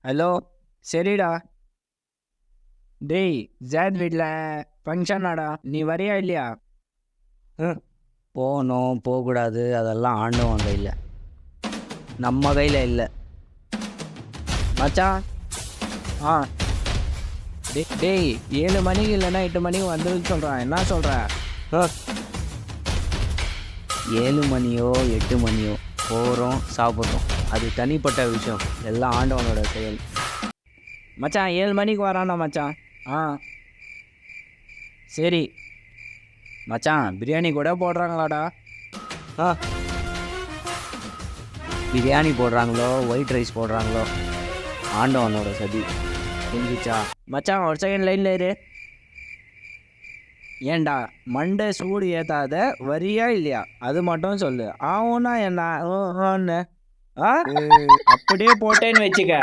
Hello. சரிடா. டேய், ஜாத் வீட்டில் ஃபங்க்ஷனாடா, நீ வரியா இல்லையா? போகணும் போகக்கூடாது அதெல்லாம் ஆண்டவன் கையில், நம்ம கையில் இல்லை. மச்சான். ஆ. டேய் 7 மணிக்கு இல்லைன்னா 8 மணிக்கு வந்துருன்னு சொல்கிறேன், என்ன சொல்கிற? 7 மணியோ 8 மணியோ போகிறோம் சாப்பிட்றோம், அது தனிப்பட்ட விஷயம், எல்லாம் ஆண்டவனோட செயல். மச்சான் 7 மணிக்கு வரான்டா மச்சான். ஆ சரி மச்சான், பிரியாணி கூட போடுறாங்களாடா? பிரியாணி போடுறாங்களோ ஒயிட் ரைஸ் போடுறாங்களோ, ஆண்டவனோட சதி. புரிஞ்சிச்சா? மச்சான் ஒரு செகண்ட் லைனில் இரு. ஏன்டா மண்டை சூடு ஏற்றாத, வரியா இல்லையா அது மட்டும் சொல்லு. ஆவுன்னா என்ன? ஆ அப்படியே போட்டேன்னு வச்சுக்க,